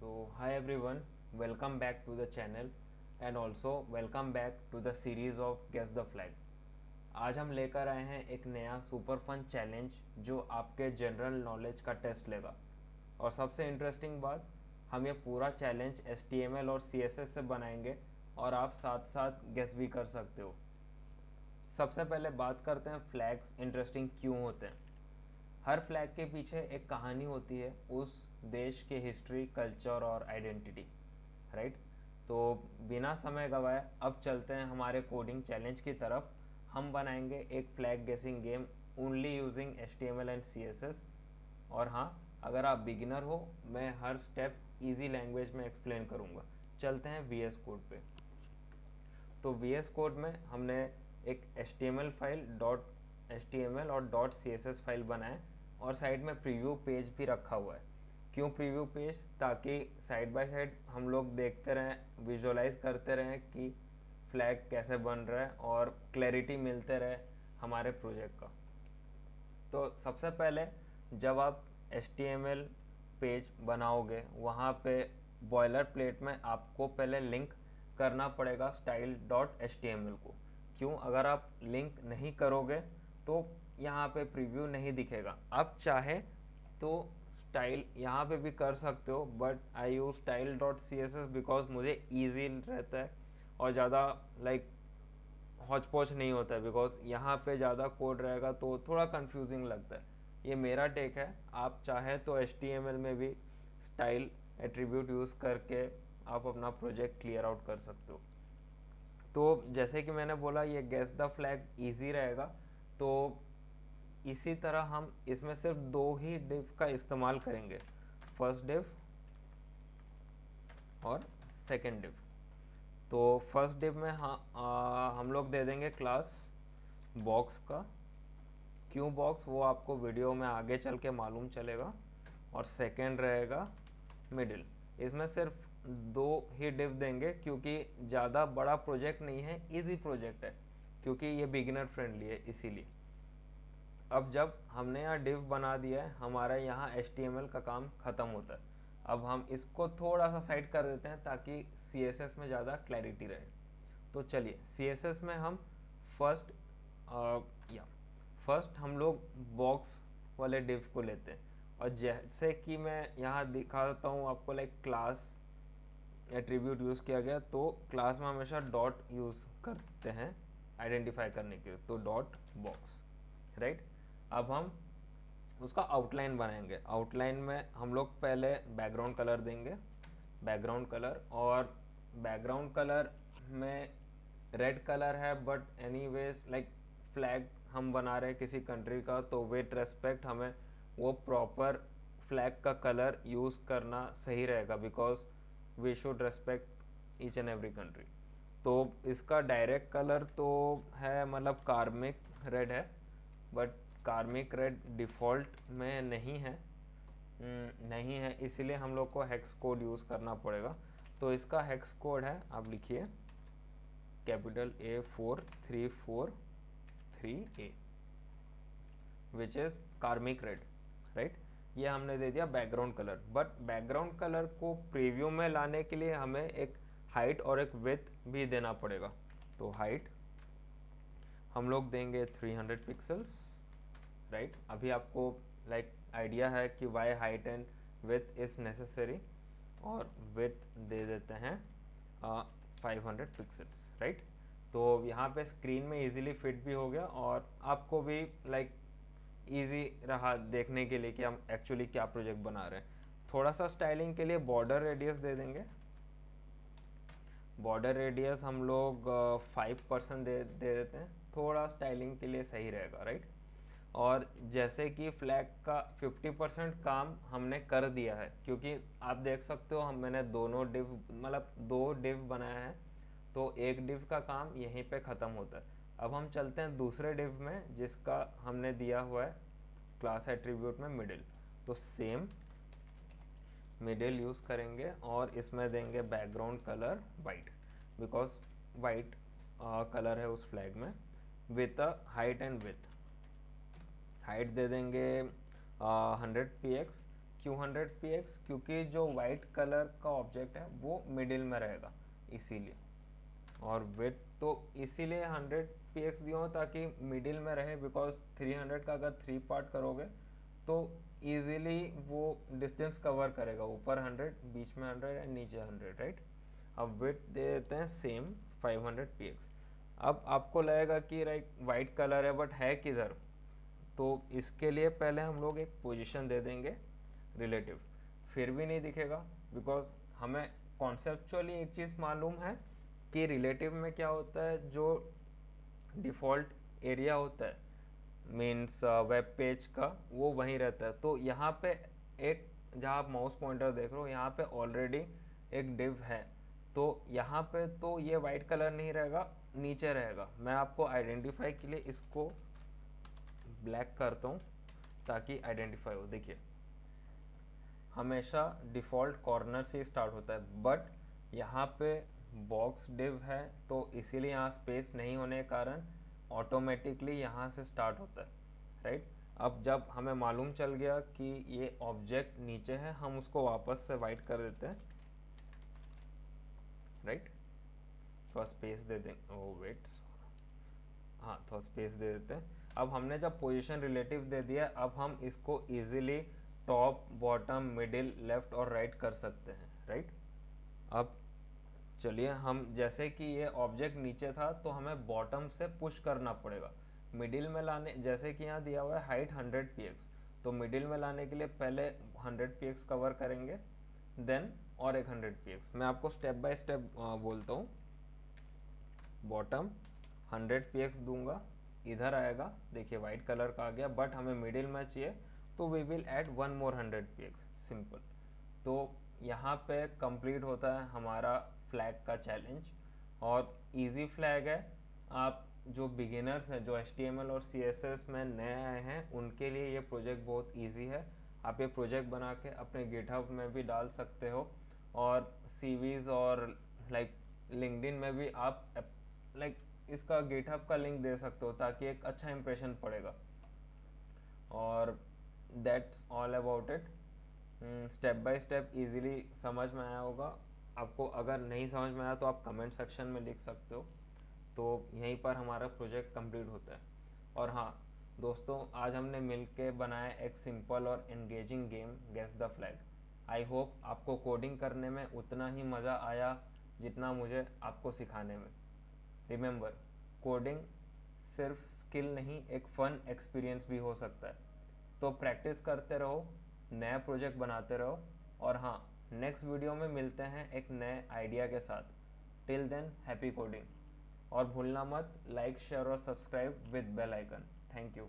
So, hi everyone, welcome back to the channel and also welcome back to the series of Guess the Flag. आज हम लेकर आए हैं एक नया सुपर फन चैलेंज जो आपके जनरल नॉलेज का टेस्ट लेगा। और सबसे इंटरेस्टिंग बात, हम ये पूरा चैलेंज HTML और CSS से बनाएंगे और आप साथ साथ गेस भी कर सकते हो। सबसे पहले बात करते हैं फ्लैग्स इंटरेस्टिंग क्यों होते हैं। हर फ्लैग के पीछे एक कहानी होती है उस देश के हिस्ट्री, कल्चर और आइडेंटिटी, राइट। तो बिना समय गवाए अब चलते हैं हमारे कोडिंग चैलेंज की तरफ। हम बनाएंगे एक फ्लैग गेसिंग game only using HTML and CSS। और हाँ, अगर आप बिगिनर हो, मैं हर स्टेप इजी लैंग्वेज में एक्सप्लेन करूँगा। चलते हैं VS कोड पे। तो VS कोड में हमने एक HTML फाइल .html और .css फाइल बनाए और साइड में प्रीव्यू पेज भी रखा हुआ है। क्यों प्रीव्यू पेज? ताकि साइड बाय साइड हम लोग देखते रहें, विजुअलाइज करते रहें कि फ्लैग कैसे बन रहा है और क्लैरिटी मिलते रहे हमारे प्रोजेक्ट का। तो सबसे पहले जब आप HTML पेज बनाओगे, वहाँ पे बॉयलर प्लेट में आपको पहले लिंक करना पड़ेगा style.html को। क्यों? अगर आप लिंक नहीं करोगे तो यहाँ पे प्रीव्यू नहीं दिखेगा। आप चाहे तो स्टाइल यहाँ पे भी कर सकते हो, but I use style.css because मुझे ईजी रहता है और ज़्यादा हौच पौच नहीं होता है। बिकॉज यहाँ पे ज़्यादा कोड रहेगा तो थोड़ा कंफ्यूजिंग लगता है। ये मेरा टेक है। आप चाहे तो HTML में भी स्टाइल एट्रीब्यूट यूज़ करके आप अपना प्रोजेक्ट क्लियर आउट कर सकते हो। तो जैसे कि मैंने बोला, ये गेस द फ्लैग इजी रहेगा। तो इसी तरह हम इसमें सिर्फ दो ही डिव का इस्तेमाल करेंगे, फर्स्ट डिव और सेकंड डिव। तो फर्स्ट डिव में हम लोग दे देंगे क्लास बॉक्स का। क्यों बॉक्स, वो आपको वीडियो में आगे चल के मालूम चलेगा। और सेकंड रहेगा मिडिल। इसमें सिर्फ दो ही डिव देंगे क्योंकि ज़्यादा बड़ा प्रोजेक्ट नहीं है, इजी प्रोजेक्ट है, क्योंकि ये बिगिनर फ्रेंडली है इसीलिए। अब जब हमने यहाँ डिव बना दिया है, हमारा यहाँ HTML का काम ख़त्म होता है। अब हम इसको थोड़ा सा साइड कर देते हैं ताकि CSS में ज़्यादा क्लैरिटी रहे। तो चलिए CSS में हम फर्स्ट फर्स्ट हम लोग बॉक्स वाले डिव को लेते हैं। और जैसे कि मैं यहाँ दिखाता हूँ आपको, क्लास एट्रीब्यूट यूज़ किया गया, तो क्लास में हमेशा डॉट यूज़ करते हैं आइडेंटिफाई करने के लिए, तो डॉट बॉक्स, राइट। अब हम उसका आउटलाइन बनाएंगे। आउटलाइन में हम लोग पहले बैकग्राउंड कलर देंगे, बैकग्राउंड कलर। और बैकग्राउंड कलर में रेड कलर है, बट एनीवेज फ्लैग हम बना रहे हैं किसी कंट्री का, तो विथ रेस्पेक्ट हमें वो प्रॉपर फ्लैग का कलर यूज़ करना सही रहेगा, because we should respect each and every country. तो इसका डायरेक्ट कलर तो है कार्मिक रेड है, बट कार्मिक रेड डिफ़ॉल्ट में नहीं है, इसीलिए हम लोग को हेक्स कोड यूज़ करना पड़ेगा। तो इसका हेक्स कोड है, आप लिखिए कैपिटल A4343A, विच इज़ कार्मिक रेड, राइट। ये हमने दे दिया background colour. But background colour को प्रीव्यू में लाने के लिए हमें एक हाइट और एक विड्थ भी देना पड़ेगा। तो हाइट हम लोग देंगे 300 पिक्सल्स, राइट। अभी आपको आइडिया है कि why height and width is necessary. और विड्थ दे देते हैं 500 पिक्सल्स, राइट। तो यहाँ पे स्क्रीन में इजीली फिट भी हो गया और आपको भी इजी रहा देखने के लिए कि हम एक्चुअली क्या प्रोजेक्ट बना रहे हैं। थोड़ा सा स्टाइलिंग के लिए बॉर्डर रेडियस दे देंगे। बॉर्डर रेडियस हम लोग 5% दे देते हैं, थोड़ा स्टाइलिंग के लिए सही रहेगा, राइट। और जैसे कि फ्लैग का 50% काम हमने कर दिया है, क्योंकि आप देख सकते हो मैंने दोनों डिव दो डिव बनाया है, तो एक डिव का काम यहीं पे ख़त्म होता है। अब हम चलते हैं दूसरे डिव में जिसका हमने दिया हुआ है क्लास एट्रीब्यूट में मिडिल। तो सेम मिडिल यूज़ करेंगे और इसमें देंगे background colour white, because white colour है उस फ्लैग में, with a height and with. Height दे देंगे 100 px। क्यों 100px? क्योंकि जो वाइट कलर का ऑब्जेक्ट है वो मिडिल में रहेगा इसीलिए, और विड्थ तो इसीलिए 100px दिया हो ताकि मिडिल में रहे, बिकॉज 300 का अगर 3 पार्ट करोगे तो इजीली वो डिस्टेंस कवर करेगा, ऊपर 100, बीच में 100 एंड नीचे 100, राइट। अब विड्थ दे देते हैं सेम 500px। अब आपको लगेगा कि वाइट कलर है बट है किधर, तो इसके लिए पहले हम लोग एक पोजीशन दे देंगे रिलेटिव, फिर भी नहीं दिखेगा बिकॉज हमें कॉन्सेप्चुअली एक चीज़ मालूम है कि रिलेटिव में क्या होता है, जो डिफ़ॉल्ट एरिया होता है मीन्स वेब पेज का वो वहीं रहता है। तो यहाँ पे एक, जहाँ आप माउस पॉइंटर देख रहे हो यहाँ पे ऑलरेडी एक डिव है, तो यहाँ पे तो ये वाइट कलर नहीं रहेगा, नीचे रहेगा। मैं आपको आइडेंटिफाई के लिए इसको ब्लैक करता हूँ ताकि आइडेंटिफाई हो। देखिए हमेशा डिफ़ॉल्ट कॉर्नर से स्टार्ट होता है, बट यहाँ पे बॉक्स डिव है तो इसीलिए यहाँ स्पेस नहीं होने के कारण ऑटोमेटिकली यहाँ से स्टार्ट होता है, राइट। अब जब हमें मालूम चल गया कि ये ऑब्जेक्ट नीचे है, हम उसको वापस से वाइट कर देते हैं, राइट। थोड़ा स्पेस दे देंगे, ओ वेट, हाँ थोड़ा स्पेस दे देते हैं। अब हमने जब पोजीशन रिलेटिव दे दिया, अब हम इसको easily top, bottom, middle, left और राइट कर सकते हैं, राइट। अब चलिए हम, जैसे कि ये ऑब्जेक्ट नीचे था तो हमें बॉटम से पुश करना पड़ेगा मिडिल में लाने, जैसे कि यहाँ दिया हुआ है हाइट 100px, तो मिडिल में लाने के लिए पहले 100px कवर करेंगे, देन और एक 100px। मैं आपको स्टेप बाय स्टेप बोलता हूँ। बॉटम 100px दूंगा, इधर आएगा, देखिए वाइट कलर का आ गया, बट हमें मिडिल में चाहिए तो we will add 1 more 100px, simple. तो यहाँ पे कंप्लीट होता है हमारा फ्लैग का चैलेंज, और इजी फ्लैग है। आप जो बिगिनर्स हैं, जो HTML और CSS में नए आए हैं, उनके लिए ये प्रोजेक्ट बहुत इजी है। आप ये प्रोजेक्ट बना के अपने गिटहब में भी डाल सकते हो, और CVs और लिंक्डइन में भी आप इसका गिटहब का लिंक दे सकते हो ताकि एक अच्छा इंप्रेशन पड़ेगा। और that's all about it. Step by step easily समझ में आया होगा आपको। अगर नहीं समझ में आया तो आप कमेंट सेक्शन में लिख सकते हो। तो यहीं पर हमारा प्रोजेक्ट कंप्लीट होता है। और हाँ दोस्तों, आज हमने मिलके बनाया एक सिंपल और engaging game guess the flag. I hope आपको कोडिंग करने में उतना ही मज़ा आया जितना मुझे आपको सिखाने में। रिमेंबर, कोडिंग सिर्फ स्किल नहीं, एक फ़न एक्सपीरियंस भी हो सकता है। तो प्रैक्टिस करते रहो, नया प्रोजेक्ट बनाते रहो, और हाँ नेक्स्ट वीडियो में मिलते हैं एक नए आइडिया के साथ। टिल देन हैप्पी कोडिंग, और भूलना मत लाइक, शेयर और subscribe with bell icon. Thank you.